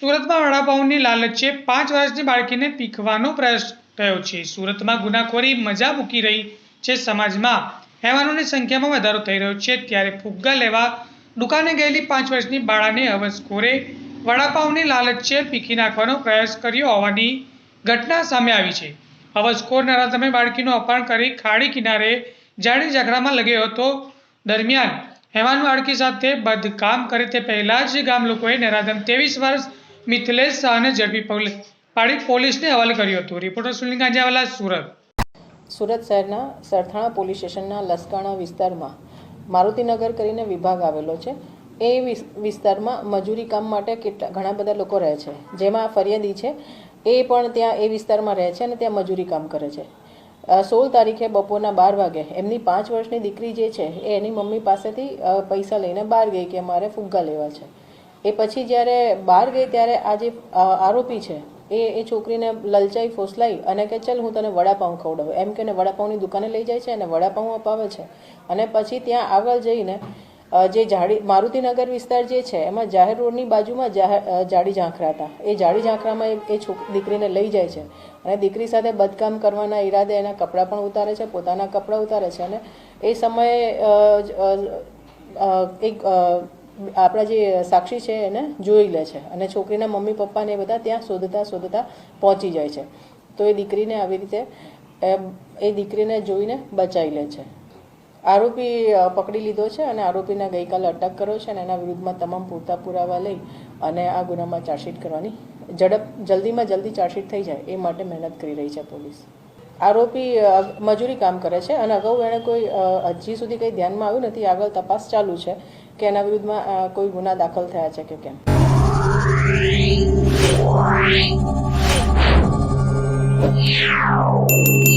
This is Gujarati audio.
સુરતમાં વડાપાઉંની લાલચે 5 વર્ષની બાળકીને પીખવાનો પ્રયાસ થયો છે। સુરતમાં ગુનાખોરી મજા મૂકી રહી છે। સમાજમાં હેવાનોની સંખ્યામાં વધારો થઈ રહ્યો છે, ત્યારે ફુગ્ગા લેવા દુકાને ગયેલી 5 વર્ષની બાળાને હવસખોરે વડાપાઉંની લાલચે પીખી નાખવાનો પ્રયાસ કર્યો હોવાની ઘટના સામે આવી છે। હવસખોર નરાધમે બાળકીનું અપહરણ કરી ખાડી કિનારે જાડી ઝાકડામાં લગ્યો હતો। દરમિયાન હેવાન બાળકી સાથે બદકામ કરે તે પહેલા જ ગામ લોકોએ નરાધમ 23 વર્ષ મિથિલેશ શાહને ઝડપી પાડી પોલીસને હવાલે કર્યો હતો। રિપોર્ટર સુનિલ ગાંજાવાલા, સુરત। સુરત શહેરના સરથાણા પોલીસ સ્ટેશનના લસકાણા વિસ્તારમાં મારુતિનગર કરીને વિભાગ આવેલો છે। એ વિસ્તારમાં મજૂરી કામ માટે ઘણા બધા લોકો રહે છે, જેમાં ફરિયાદી છે એ પણ ત્યાં એ વિસ્તારમાં રહે છે અને ત્યાં મજૂરી કામ કરે છે। 16 તારીખે બપોરના 12 વાગે એમની 5 વર્ષની દીકરી જે છે એ એની મમ્મી પાસેથી પૈસા લઈને બહાર ગઈ કે મારે ફુગ્ગા લેવા છે। એ પછી જ્યારે બહાર ગઈ ત્યારે આ જે આરોપી છે એ છોકરીને લલચાઈ ફોસલાઈ અને કે ચલ હું તને વડાપાઉં ખવડાવું એમ કે વડાપાઉંની દુકાને લઈ જાય છે અને વડાપાઉં અપાવે છે। અને પછી ત્યાં આગળ જઈને જે મારુતિનગર વિસ્તાર જે છે એમાં જાહેર રોડની બાજુમાં જાડી ઝાંખરા હતા। એ જાડી ઝાંખરામાં એ દીકરીને લઈ જાય છે અને દીકરી સાથે બદકામ કરવાના ઈરાદે એના કપડાં પણ ઉતારે છે, પોતાના કપડાં ઉતારે છે। અને એ સમયે એક આપણા જે સાક્ષી છે એને જોઈ લે છે અને છોકરીના મમ્મી પપ્પાને બધા ત્યાં શોધતા પહોંચી જાય છે। તો એ દીકરીને આવી રીતે એ દીકરીને જોઈને બચાવી લે છે। આરોપી પકડી લીધો છે અને આરોપીને ગઈકાલે અટક કર્યો છે અને એના વિરુદ્ધમાં તમામ પૂરતા પુરાવા લઈ અને આ ગુનામાં ચાર્જશીટ કરવાની જલ્દીમાં જલ્દી ચાર્જશીટ થઈ જાય એ માટે મહેનત કરી રહી છે પોલીસ। આરોપી મજૂરી કામ કરે છે અને અગાઉ એણે કોઈ હજી સુધી કંઈ ધ્યાનમાં આવ્યું નથી। આગળ તપાસ ચાલુ છે કે એના વિરુદ્ધમાં કોઈ ગુના દાખલ થયા છે કે કેમ। Yeah.